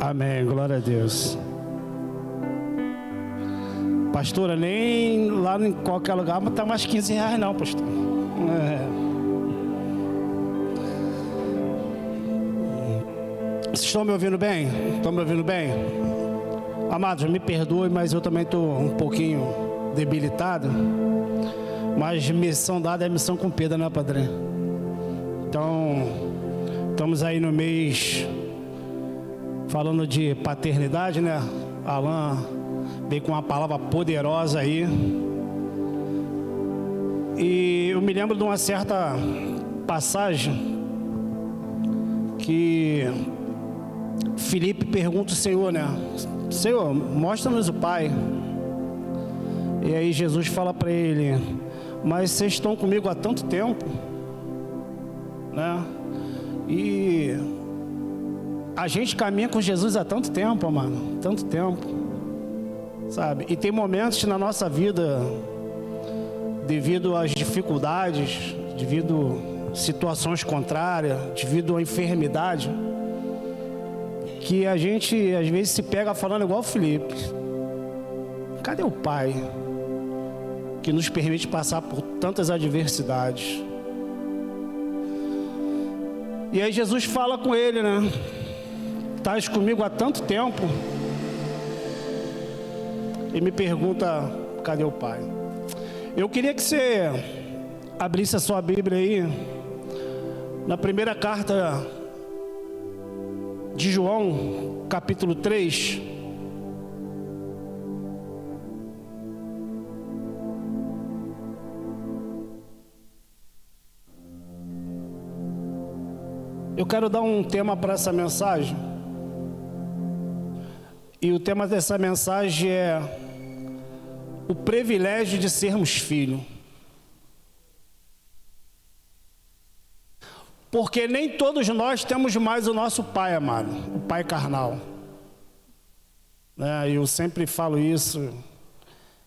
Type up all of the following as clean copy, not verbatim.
Amém, glória a Deus. Pastora, nem lá em qualquer lugar, mas tá mais 15 reais não, pastor. Vocês estão me ouvindo bem? Estão me ouvindo bem? Amados, me perdoe, mas eu também estou um pouquinho debilitado. Mas missão dada é missão cumprida, né, padre? Então, estamos aí no mês falando de paternidade, né? Alan veio com uma palavra poderosa aí. E eu me lembro de uma certa passagem que Filipe pergunta ao Senhor, né? Senhor, mostra-nos o Pai. E aí Jesus fala para ele: mas vocês estão comigo há tanto tempo, né? E a gente caminha com Jesus há tanto tempo, mano, tanto tempo, sabe? E tem momentos na nossa vida, devido às dificuldades, devido a situações contrárias, devido à enfermidade, que a gente às vezes se pega falando igual o Filipe: cadê o Pai que nos permite passar por tantas adversidades? E aí Jesus fala com ele, né? Estás comigo há tanto tempo e me pergunta: cadê o Pai? Eu queria que você abrisse a sua Bíblia aí na primeira carta de João, capítulo 3. Eu quero dar um tema para essa mensagem. E o tema dessa mensagem é o privilégio de sermos filhos. Porque nem todos nós temos mais o nosso pai amado, o pai carnal. Eu sempre falo isso.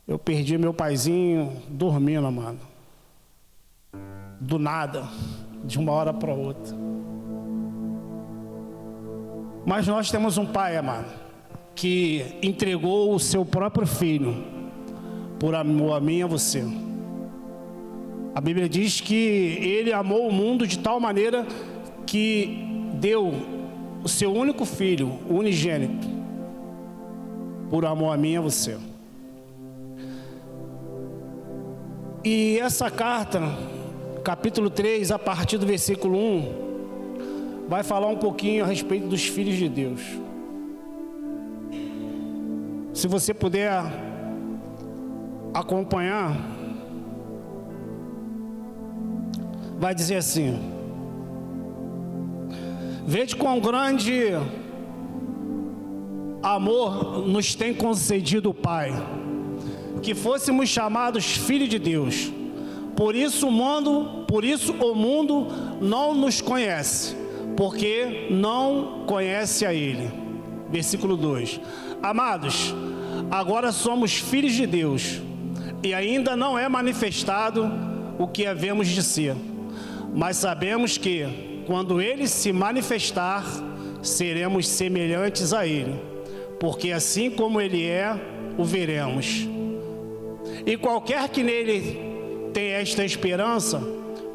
Eu perdi meu paizinho dormindo, amado. Do nada, de uma hora para outra. Mas nós temos um pai, amado, que entregou o seu próprio filho por amor a mim e a você. A Bíblia diz que ele amou o mundo de tal maneira que deu o seu único filho, o unigênito, por amor a mim e a você. E essa carta, capítulo 3, a partir do versículo 1, vai falar um pouquinho a respeito dos filhos de Deus. Se você puder acompanhar, vai dizer assim: vede quão grande amor nos tem concedido o Pai, que fôssemos chamados filhos de Deus. Por isso o mundo não nos conhece, porque não conhece a Ele. Versículo 2. Amados, agora somos filhos de Deus, e ainda não é manifestado o que havemos de ser. Mas sabemos que, quando Ele se manifestar, seremos semelhantes a Ele, porque assim como Ele é, o veremos. E qualquer que nele tem esta esperança,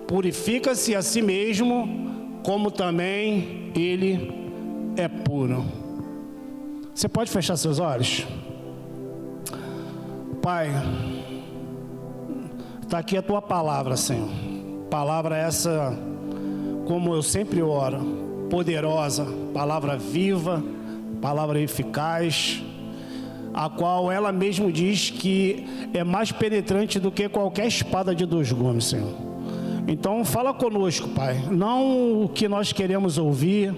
purifica-se a si mesmo, como também Ele é puro. Você pode fechar seus olhos? Pai, está aqui a Tua palavra, Senhor. Palavra essa, como eu sempre oro, poderosa, palavra viva, palavra eficaz, a qual ela mesmo diz que é mais penetrante do que qualquer espada de 2 gumes, Senhor. Então fala conosco, Pai, não o que nós queremos ouvir,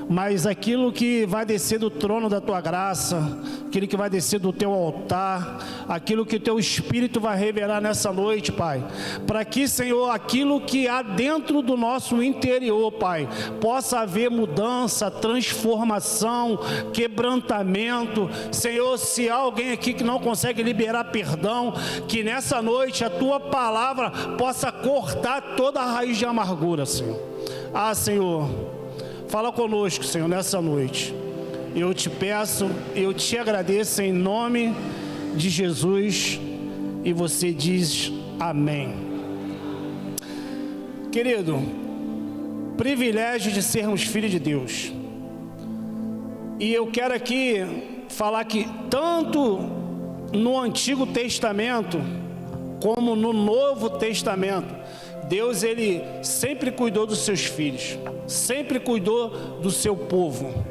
mas aquilo que vai descer do trono da Tua graça, aquilo que vai descer do Teu altar, aquilo que o Teu Espírito vai revelar nessa noite, Pai, para que, Senhor, aquilo que há dentro do nosso interior, Pai, possa haver mudança, transformação, quebrantamento. Senhor, se há alguém aqui que não consegue liberar perdão, que nessa noite a Tua palavra possa cortar toda a raiz de amargura, Senhor. Senhor, fala conosco, Senhor, nessa noite. eu te peço, eu te agradeço em nome de Jesus, e você diz amém. Querido, privilégio de sermos filhos de Deus. E eu quero aqui falar que tanto no Antigo Testamento como no Novo Testamento, Deus, ele sempre cuidou dos seus filhos, sempre cuidou do seu povo.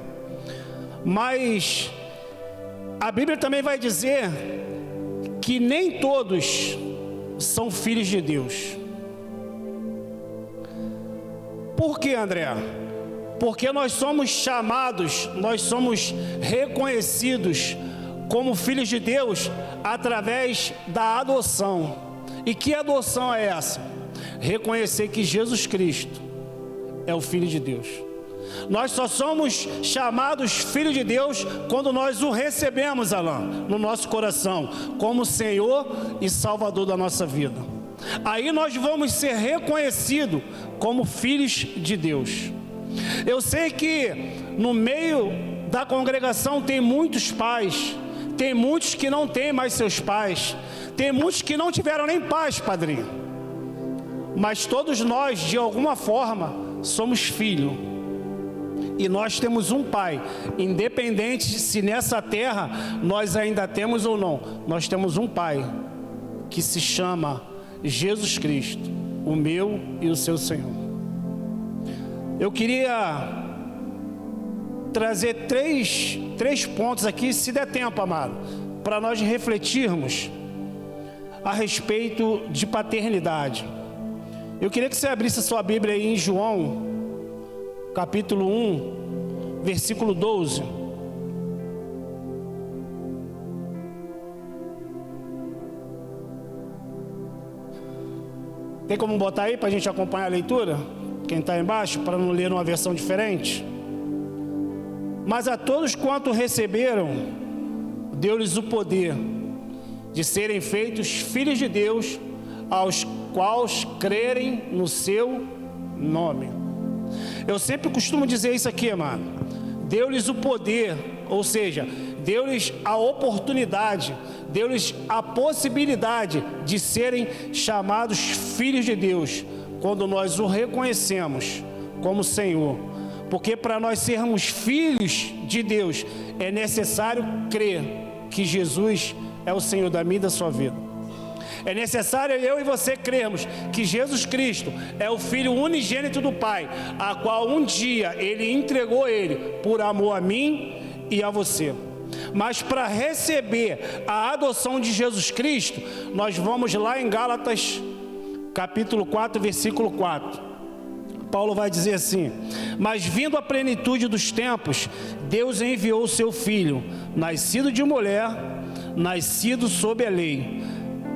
Mas a Bíblia também vai dizer que nem todos são filhos de Deus. Por quê, André? Porque nós somos chamados, nós somos reconhecidos como filhos de Deus através da adoção. E que adoção é essa? Reconhecer que Jesus Cristo é o Filho de Deus. Nós só somos chamados filhos de Deus quando nós o recebemos, Alain, no nosso coração, como Senhor e Salvador da nossa vida. Aí nós vamos ser reconhecidos como filhos de Deus. Eu sei que no meio da congregação tem muitos pais, tem muitos que não têm mais seus pais, tem muitos que não tiveram nem pais, padrinho. Mas todos nós, de alguma forma, somos filhos. E nós temos um Pai, independente se nessa terra nós ainda temos ou não. Nós temos um Pai que se chama Jesus Cristo, o meu e o seu Senhor. Eu queria trazer três pontos aqui, se der tempo, amado, para nós refletirmos a respeito de paternidade. Eu queria que você abrisse a sua Bíblia aí em João, capítulo 1, versículo 12. Tem como botar aí para a gente acompanhar a leitura? Quem está embaixo, para não ler uma versão diferente. Mas a todos quanto receberam, deu-lhes o poder de serem feitos filhos de Deus, aos quais crerem no seu nome. Eu sempre costumo dizer isso aqui, amado. Deu-lhes o poder, ou seja, deu-lhes a oportunidade, deu-lhes a possibilidade de serem chamados filhos de Deus, quando nós o reconhecemos como Senhor. Porque para nós sermos filhos de Deus, é necessário crer que Jesus é o Senhor da minha e da sua vida. É necessário eu e você crermos que Jesus Cristo é o Filho unigênito do Pai, a qual um dia Ele entregou Ele por amor a mim e a você. Mas para receber a adoção de Jesus Cristo, nós vamos lá em Gálatas, capítulo 4, versículo 4. Paulo vai dizer assim: mas vindo a plenitude dos tempos, Deus enviou o seu Filho, nascido de mulher, nascido sob a lei,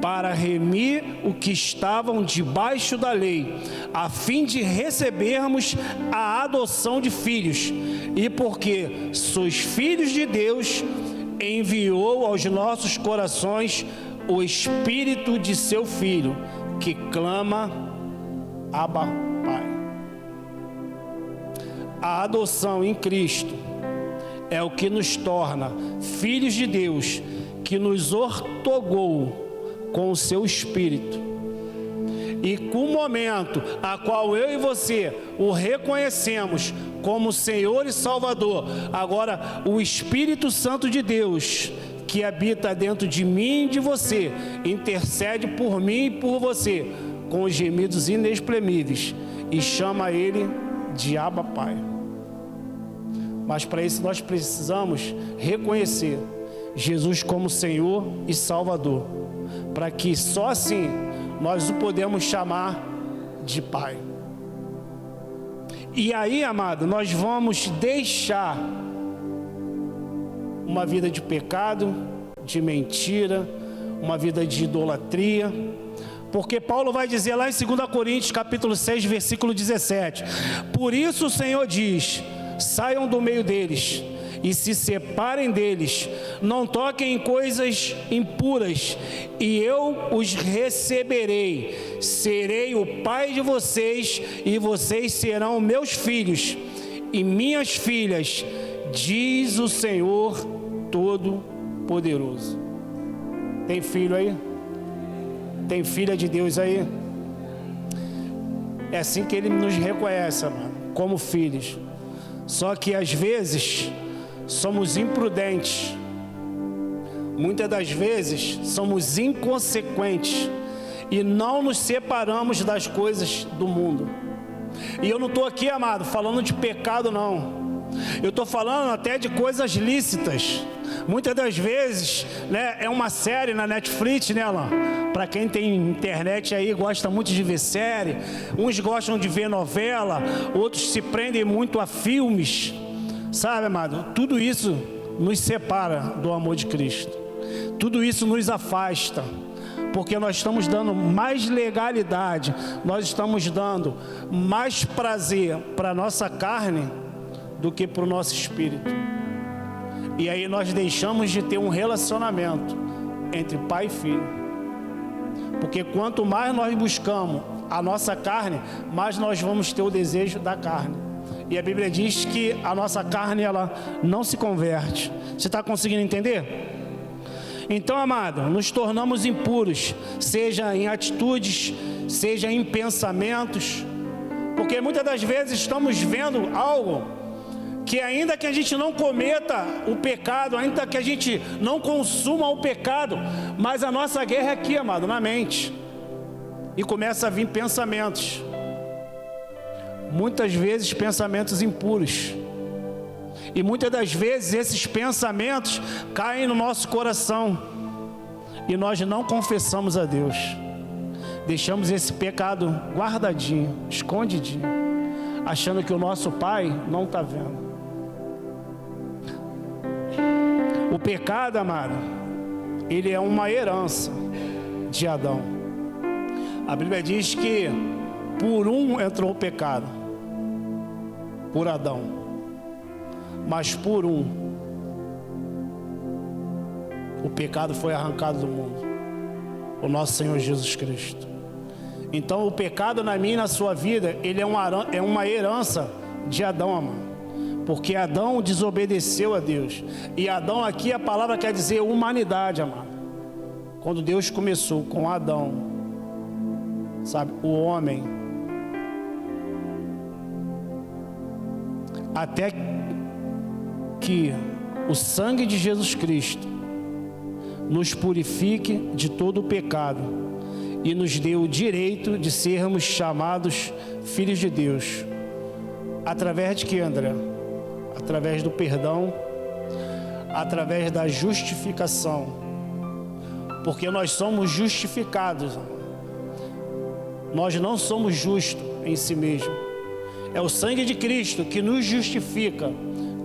para remir o que estavam debaixo da lei, a fim de recebermos a adoção de filhos. E porque sois filhos de Deus, enviou aos nossos corações o Espírito de seu Filho, que clama: Abba, Pai. A adoção em Cristo é o que nos torna filhos de Deus, que nos ortogou com o seu Espírito. E com o momento a qual eu e você o reconhecemos como Senhor e Salvador, agora o Espírito Santo de Deus, que habita dentro de mim e de você, intercede por mim e por você com os gemidos inexprimíveis e chama Ele de Abba, Pai. Mas para isso nós precisamos reconhecer Jesus como Senhor e Salvador, para que só assim nós o podemos chamar de Pai. E aí, amado, nós vamos deixar uma vida de pecado, de mentira, uma vida de idolatria, porque Paulo vai dizer lá em 2 Coríntios capítulo 6, versículo 17: por isso o Senhor diz: saiam do meio deles e se separem deles, não toquem em coisas impuras, e eu os receberei, serei o pai de vocês, e vocês serão meus filhos e minhas filhas, diz o Senhor Todo-Poderoso. Tem filho aí? Tem filha de Deus aí? É assim que Ele nos reconhece, amado, como filhos. Só que às vezes somos imprudentes. Muitas das vezes somos inconsequentes e não nos separamos das coisas do mundo. E eu não estou aqui, amado, falando de pecado, não. Eu estou falando até de coisas lícitas. Muitas das vezes, né, é uma série na Netflix, né, Alain? Para quem tem internet aí, gosta muito de ver série. Uns gostam de ver novela, outros se prendem muito a filmes. Sabe, amado? Tudo isso nos separa do amor de Cristo. Tudo isso nos afasta, porque nós estamos dando mais legalidade, nós estamos dando mais prazer para a nossa carne do que para o nosso espírito. E aí nós deixamos de ter um relacionamento entre pai e filho. Porque quanto mais nós buscamos a nossa carne, mais nós vamos ter o desejo da carne. E a Bíblia diz que a nossa carne, ela não se converte. Você está conseguindo entender? Então, amado, nos tornamos impuros, seja em atitudes, seja em pensamentos, porque muitas das vezes estamos vendo algo que, ainda que a gente não cometa o pecado, ainda que a gente não consuma o pecado, mas a nossa guerra é aqui, amado, na mente. E começa a vir pensamentos, muitas vezes pensamentos impuros. E muitas das vezes esses pensamentos caem no nosso coração e nós não confessamos a Deus. Deixamos esse pecado guardadinho, escondidinho, achando que o nosso Pai não está vendo. O pecado, amado, ele é uma herança de Adão. A Bíblia diz que por um entrou o pecado, por Adão. Mas por um, o pecado foi arrancado do mundo, o nosso Senhor Jesus Cristo. Então o pecado na minha e na sua vida, ele é uma herança de Adão, amado. Porque Adão desobedeceu a Deus. E Adão aqui, a palavra quer dizer humanidade, amado. Quando Deus começou com Adão, sabe, o homem, até que o sangue de Jesus Cristo nos purifique de todo o pecado e nos dê o direito de sermos chamados filhos de Deus. Através de que, André? Através do perdão, através da justificação. Porque nós somos justificados. Nós não somos justos em si mesmo. É o sangue de Cristo que nos justifica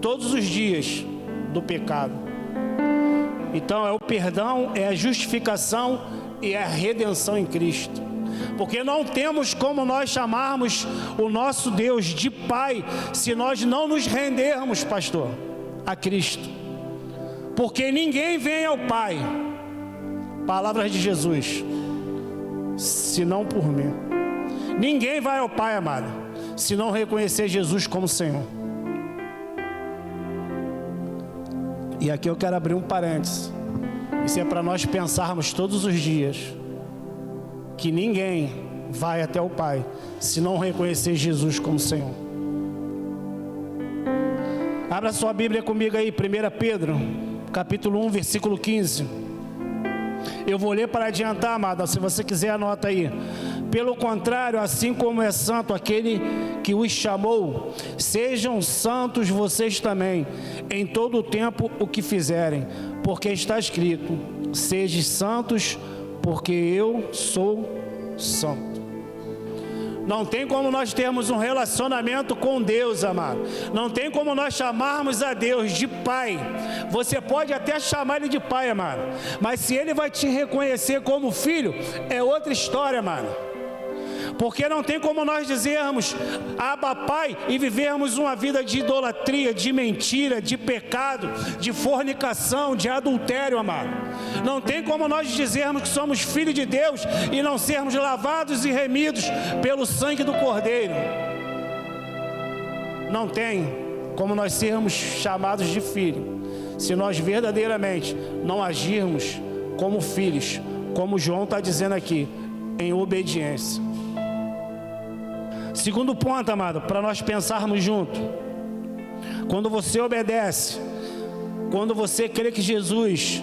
todos os dias do pecado. Então é o perdão, é a justificação e é a redenção em Cristo. Porque não temos como nós chamarmos o nosso Deus de Pai se nós não nos rendermos, pastor, a Cristo. Porque ninguém vem ao Pai, palavras de Jesus, senão por mim. Ninguém vai ao Pai, amado, se não reconhecer Jesus como Senhor. E aqui eu quero abrir um parênteses. Isso é para nós pensarmos todos os dias que ninguém vai até o Pai se não reconhecer Jesus como Senhor. Abra sua Bíblia comigo aí, 1 Pedro, capítulo 1, versículo 15. Eu vou ler para adiantar, amada, se você quiser anota aí. Pelo contrário, assim como é santo aquele que os chamou, sejam santos vocês também, em todo o tempo o que fizerem, porque está escrito: sejam santos, porque eu sou santo. Não tem como nós termos um relacionamento com Deus, amado. Não tem como nós chamarmos a Deus de Pai. Você pode até chamar Ele de Pai, amado, mas se Ele vai te reconhecer como filho, é outra história, amado. Porque não tem como nós dizermos Abba Pai e vivermos uma vida de idolatria, de mentira, de pecado, de fornicação, de adultério, amado. Não tem como nós dizermos que somos filhos de Deus e não sermos lavados e remidos pelo sangue do Cordeiro. Não tem. como nós sermos chamados de filho, se nós verdadeiramente não agirmos como filhos, como João está dizendo aqui, em obediência. Segundo ponto, amado, para nós pensarmos junto: quando você obedece, quando você crê que Jesus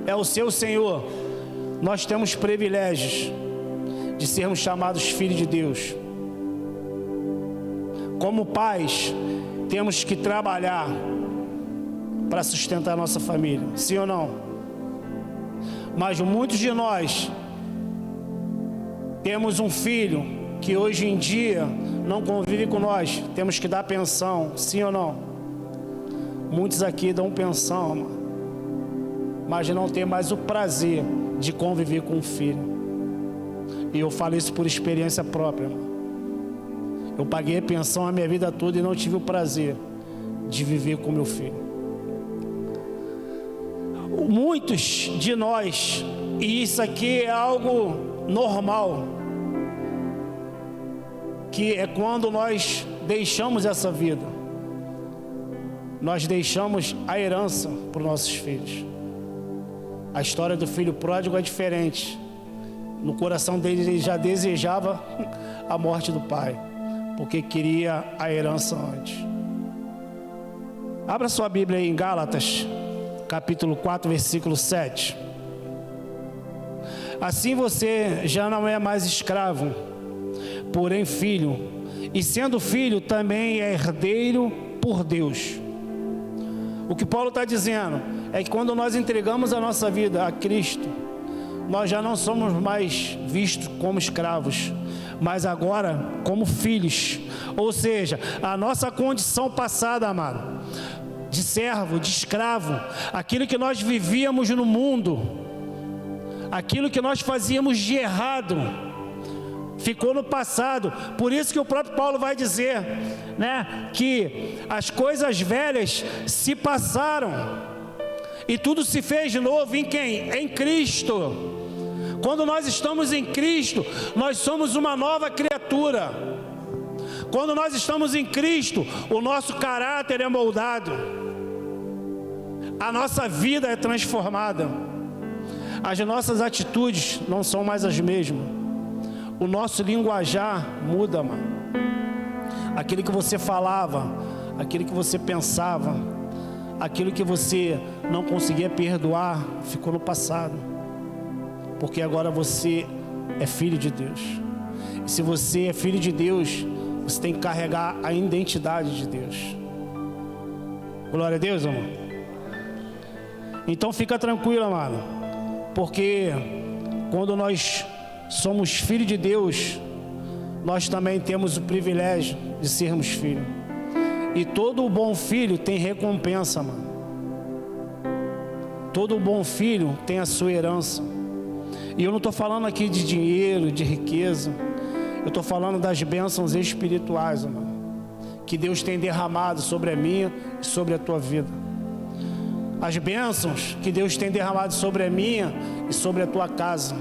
é o seu Senhor, nós temos privilégios de sermos chamados filhos de Deus. Como pais, temos que trabalhar para sustentar a nossa família, sim ou não? Mas muitos de nós temos um filho que hoje em dia não convive com nós, temos que dar pensão, sim ou não? Muitos aqui dão pensão, mas não tem mais o prazer de conviver com o filho. E eu falo isso por experiência própria. Eu paguei a pensão a minha vida toda e não tive o prazer de viver com meu filho. Muitos de nós, e isso aqui é algo normal, que é quando nós deixamos essa vida, nós deixamos a herança para os nossos filhos. A história do filho pródigo é diferente. No coração dele ele já desejava a morte do pai, porque queria a herança antes. Abra sua Bíblia aí em Gálatas, capítulo 4, versículo 7. Assim você já não é mais escravo, porém filho, e sendo filho também é herdeiro por Deus. O que Paulo está dizendo é que quando nós entregamos a nossa vida a Cristo, nós já não somos mais vistos como escravos, mas agora como filhos. Ou seja, a nossa condição passada, amado, de servo, de escravo, aquilo que nós vivíamos no mundo, aquilo que nós fazíamos de errado, ficou no passado. Por isso que o próprio Paulo vai dizer, né, que as coisas velhas se passaram e tudo se fez de novo em quem? Em Cristo. Quando nós estamos em Cristo, nós somos uma nova criatura. Quando nós estamos em Cristo, o nosso caráter é moldado, a nossa vida é transformada, as nossas atitudes não são mais as mesmas, o nosso linguajar muda, mano. Aquilo que você falava, aquilo que você pensava, aquilo que você não conseguia perdoar, ficou no passado, porque agora você é filho de Deus. E se você é filho de Deus, você tem que carregar a identidade de Deus. Glória a Deus, amor. Então fica tranquilo, amado, porque quando nós somos filhos de Deus, nós também temos o privilégio de sermos filhos. E todo bom filho tem recompensa, mano. Todo bom filho tem a sua herança. E eu não estou falando aqui de dinheiro, de riqueza. Eu estou falando das bênçãos espirituais, mano, que Deus tem derramado sobre a minha e sobre a tua vida. As bênçãos que Deus tem derramado sobre a minha e sobre a tua casa.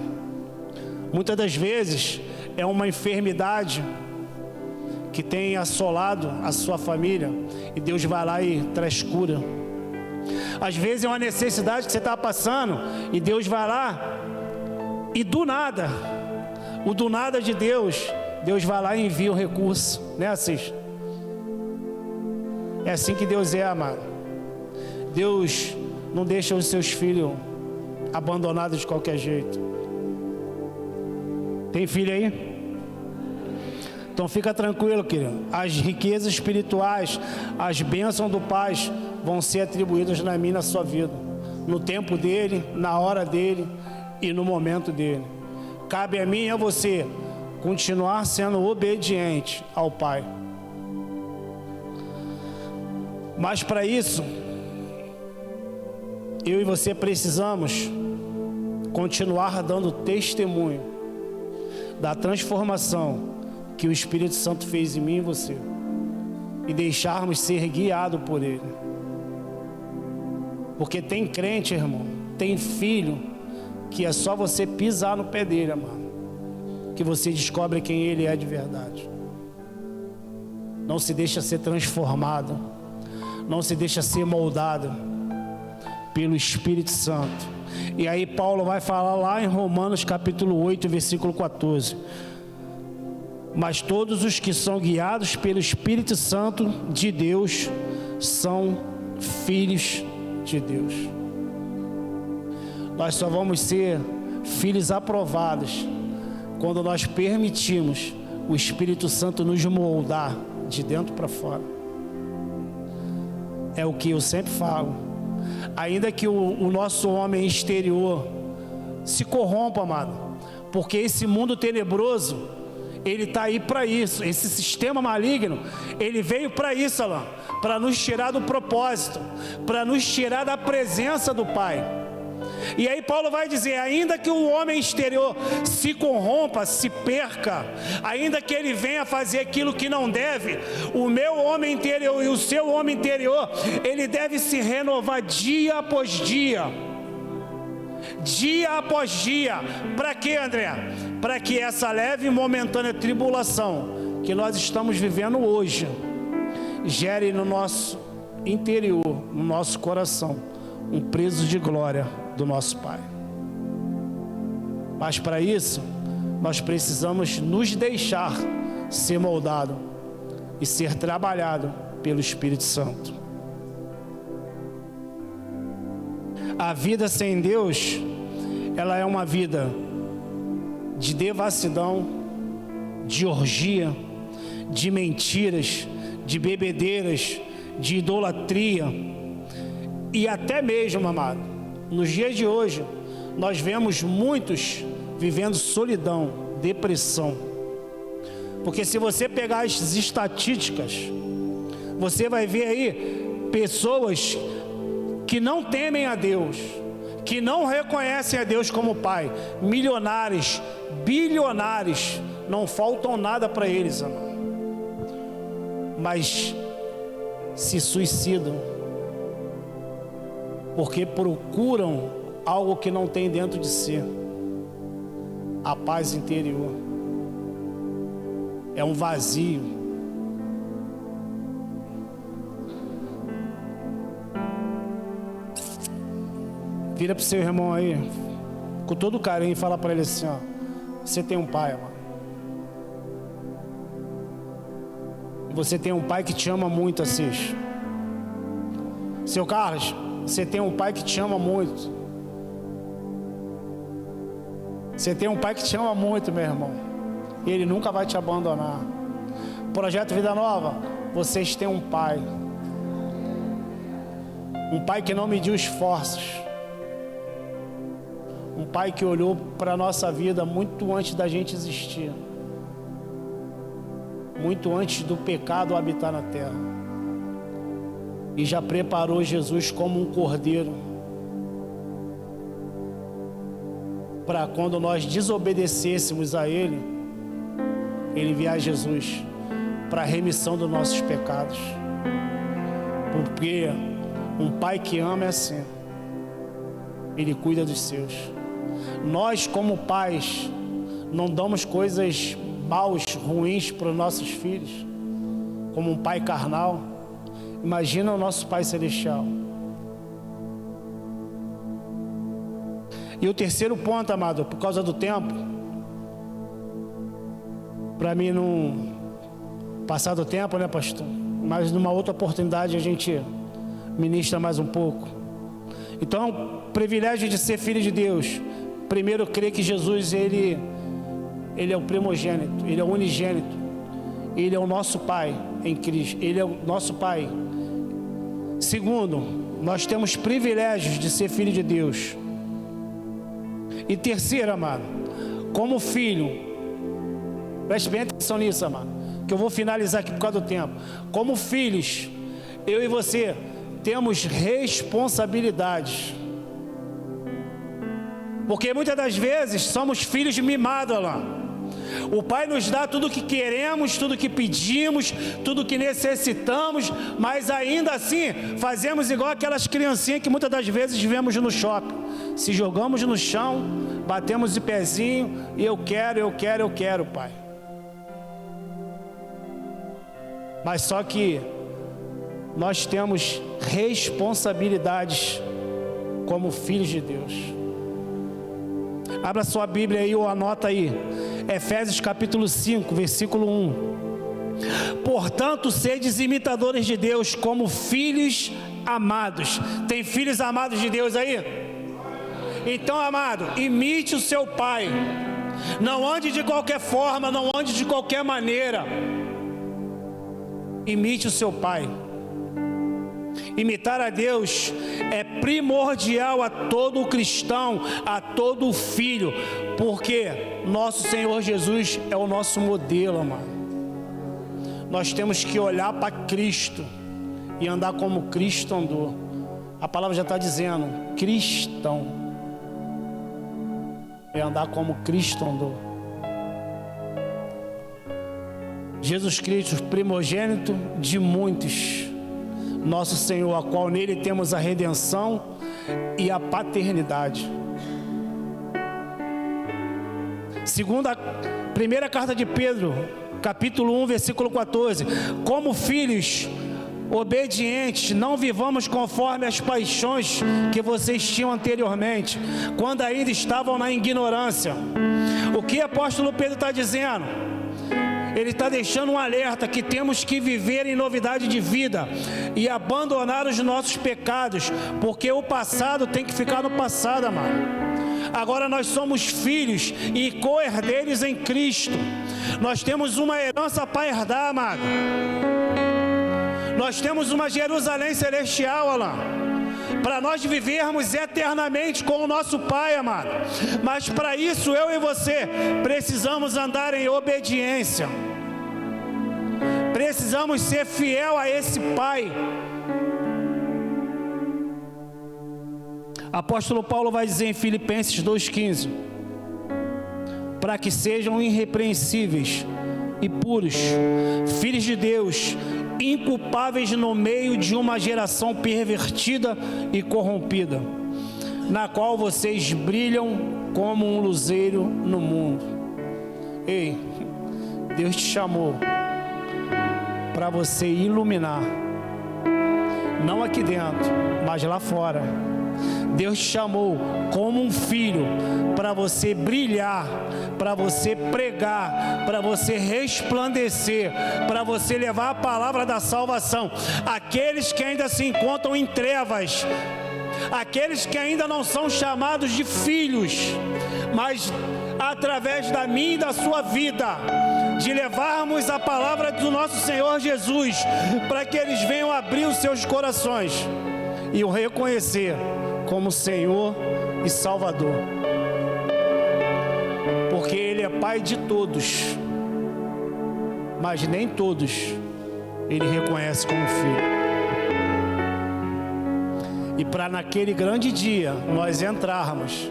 Muitas das vezes é uma enfermidade que tem assolado a sua família e Deus vai lá e traz cura. Às vezes é uma necessidade que você está passando e Deus vai lá e do nada, o do nada de Deus, Deus vai lá e envia o recurso, né, Assis? É assim que Deus é, amado. Deus não deixa os seus filhos abandonados de qualquer jeito. Tem filho aí? Então fica tranquilo, querido. As riquezas espirituais, as bênçãos do Pai vão ser atribuídas na minha e na sua vida, no tempo dele, na hora dele e no momento dele. Cabe a mim e a você continuar sendo obediente ao Pai. Mas para isso, eu e você precisamos continuar dando testemunho da transformação que o Espírito Santo fez em mim e você, e deixarmos ser guiados por Ele. Porque tem crente, irmão, tem filho, que é só você pisar no pé dele, amado, que você descobre quem ele é de verdade. Não se deixa ser transformado não se deixa ser moldado pelo Espírito Santo. E aí Paulo vai falar lá em Romanos capítulo 8, versículo 14. Mas todos os que são guiados pelo Espírito Santo de Deus são filhos de Deus. Nós só vamos ser filhos aprovados quando nós permitimos o Espírito Santo nos moldar de dentro para fora. É o que eu sempre falo. Ainda que o nosso homem exterior se corrompa, amado, porque esse mundo tenebroso, ele está aí para isso. Esse sistema maligno, ele veio para isso, Alain, para nos tirar do propósito, para nos tirar da presença do Pai. E aí Paulo vai dizer, ainda que o homem exterior se corrompa, se perca, ainda que ele venha fazer aquilo que não deve, o meu homem interior e o seu homem interior, ele deve se renovar dia após dia. Dia após dia. Para quê, André? Para que essa leve e momentânea tribulação que nós estamos vivendo hoje gere no nosso interior, no nosso coração, um preço de glória do nosso Pai. Mas para isso, nós precisamos nos deixar ser moldado e ser trabalhado pelo Espírito Santo. A vida sem Deus, ela é uma vida de devassidão, de orgia, de mentiras, de bebedeiras, de idolatria. E até mesmo, amado, nos dias de hoje, nós vemos muitos vivendo solidão, depressão. Porque se você pegar as estatísticas, você vai ver aí pessoas que não temem a Deus, que não reconhecem a Deus como Pai, milionários, bilionários, não faltam nada para eles, amado, mas se suicidam, porque procuram algo que não tem dentro de si, a paz interior, é um vazio. Vira para o seu irmão aí, com todo carinho, e fala para ele assim, ó, você tem um pai, mano. Você tem um pai que te ama muito, Assis. Seu Carlos, você tem um pai que te ama muito. Você tem um pai que te ama muito, meu irmão. E ele nunca vai te abandonar. Projeto Vida Nova, vocês têm um pai. Um pai que não mediu esforços. Um pai que olhou para a nossa vida muito antes da gente existir. Muito antes do pecado habitar na terra. E já preparou Jesus como um cordeiro. Para quando nós desobedecêssemos a Ele, Ele enviar Jesus para a remissão dos nossos pecados. Porque um pai que ama é assim. Ele cuida dos seus. Nós, como pais, não damos coisas maus, ruins para os nossos filhos, como um pai carnal. Imagina o nosso Pai Celestial. E o terceiro ponto, amado, por causa do tempo, para mim não passar do tempo, né, pastor? Mas numa outra oportunidade a gente ministra mais um pouco. Então, o privilégio de ser filho de Deus, primeiro, crer que Jesus, Ele é o primogênito, Ele é o unigênito, Ele é o nosso Pai em Cristo, Ele é o nosso Pai. Segundo, nós temos privilégios de ser filho de Deus. E terceiro, amado, como filho, preste bem atenção nisso, amado, que eu vou finalizar aqui por causa do tempo. Como filhos, eu e você temos responsabilidades. Porque muitas das vezes somos filhos mimados, Alain. O Pai nos dá tudo o que queremos, tudo o que pedimos, tudo o que necessitamos, mas ainda assim fazemos igual aquelas criancinhas que muitas das vezes vemos no shopping. Se jogamos no chão, batemos de pezinho e eu quero, Pai. Mas só que nós temos responsabilidades como filhos de Deus. Abra sua Bíblia aí ou anota aí, Efésios capítulo 5, versículo 1. Portanto, sedes imitadores de Deus como filhos amados. Tem filhos amados de Deus aí? Então, amado, imite o seu pai. Não ande de qualquer forma, não ande de qualquer maneira. Imite o seu pai. Imitar a Deus é primordial a todo cristão, a todo filho, porque nosso Senhor Jesus é o nosso modelo, amado. Nós temos que olhar para Cristo e andar como Cristo andou. A palavra já está dizendo, cristão é andar como Cristo andou. Jesus Cristo, primogênito de muitos, nosso Senhor, a qual nele temos a redenção e a paternidade. Primeira carta de Pedro, capítulo 1, versículo 14. Como filhos obedientes, não vivamos conforme as paixões que vocês tinham anteriormente, quando ainda estavam na ignorância. O que o apóstolo Pedro está dizendo? Ele está deixando um alerta que temos que viver em novidade de vida e abandonar os nossos pecados, porque o passado tem que ficar no passado, amado. Agora nós somos filhos e co-herdeiros em Cristo. Nós temos uma herança para herdar, amado. Nós temos uma Jerusalém celestial, Alain, para nós vivermos eternamente com o nosso Pai, amado. Mas para isso, eu e você precisamos andar em obediência. Precisamos ser fiel a esse Pai. Apóstolo Paulo vai dizer em Filipenses 2,15: para que sejam irrepreensíveis e puros, filhos de Deus, inculpáveis no meio de uma geração pervertida e corrompida, na qual vocês brilham como um luzeiro no mundo. Ei, Deus te chamou para você iluminar, não aqui dentro, mas lá fora. Deus te chamou como um filho para você brilhar, para você pregar, para você resplandecer, para você levar a palavra da salvação àqueles que ainda se encontram em trevas, aqueles que ainda não são chamados de filhos, mas através da minha e da sua vida, de levarmos a palavra do nosso Senhor Jesus, para que eles venham abrir os seus corações e o reconhecer como Senhor e Salvador, porque Ele é Pai de todos, mas nem todos Ele reconhece como filho. E para naquele grande dia nós entrarmos,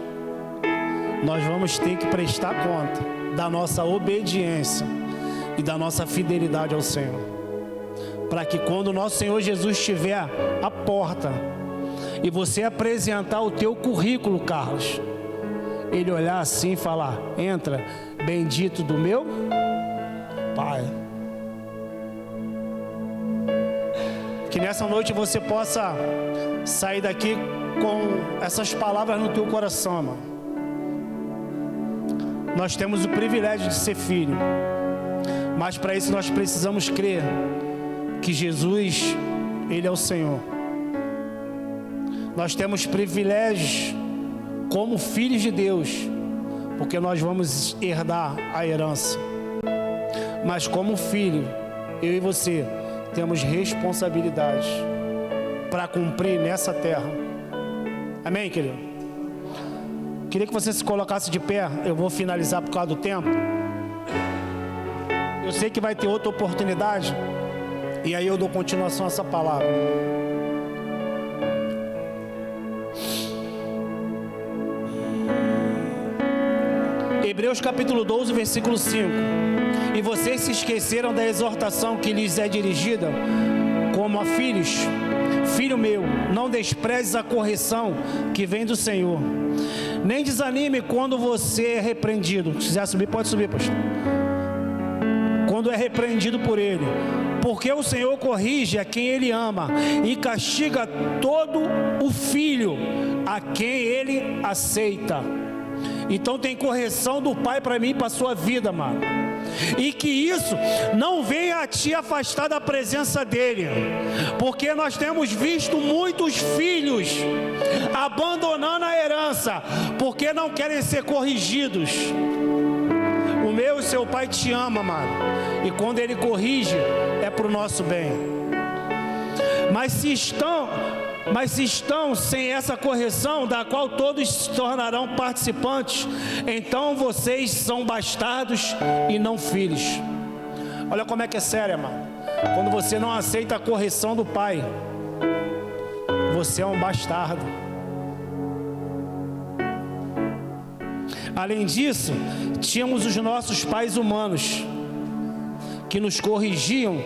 nós vamos ter que prestar conta da nossa obediência e da nossa fidelidade ao Senhor, para que quando o nosso Senhor Jesus estiver à porta e você apresentar o teu currículo, Carlos, Ele olhar assim e falar: entra, bendito do meu Pai. Que nessa noite você possa sair daqui com essas palavras no teu coração, mano. Nós temos o privilégio de ser filho, mas para isso nós precisamos crer que Jesus, Ele é o Senhor. Nós temos privilégios como filhos de Deus, porque nós vamos herdar a herança. Mas como filho, eu e você temos responsabilidades para cumprir nessa terra. Amém, querido? Queria que você se colocasse de pé. Eu vou finalizar por causa do tempo. Eu sei que vai ter outra oportunidade, e aí eu dou continuação a essa palavra. Hebreus capítulo 12, versículo 5. E vocês se esqueceram da exortação que lhes é dirigida como a filhos. Filho meu, não desprezes a correção que vem do Senhor, nem desanime quando você é repreendido. Se quiser subir, pode subir, pastor. Quando é repreendido por Ele, porque o Senhor corrige a quem Ele ama e castiga todo o filho a quem Ele aceita. Então tem correção do Pai para mim e para a sua vida, mano. E que isso não venha a te afastar da presença dEle, porque nós temos visto muitos filhos abandonando a herança, porque não querem ser corrigidos. O meu e seu Pai te ama, mano, e quando Ele corrige, é para o nosso bem. Mas se estão sem essa correção, da qual todos se tornarão participantes, então vocês são bastardos e não filhos. Olha como é que é sério, mano. Quando você não aceita a correção do Pai, você é um bastardo. Além disso, tínhamos os nossos pais humanos, que nos corrigiam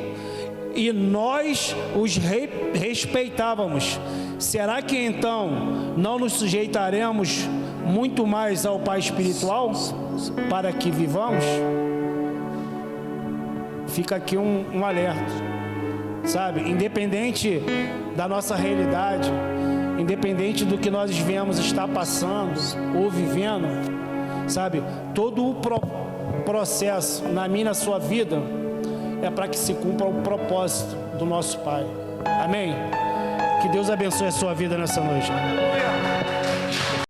e nós os respeitávamos. Será que então não nos sujeitaremos muito mais ao Pai espiritual para que vivamos? Fica aqui um alerta, sabe? Independente da nossa realidade, independente do que nós vemos estar passando ou vivendo, sabe? Todo o processo na minha e na sua vida é para que se cumpra o propósito do nosso Pai. Amém? Que Deus abençoe a sua vida nessa noite.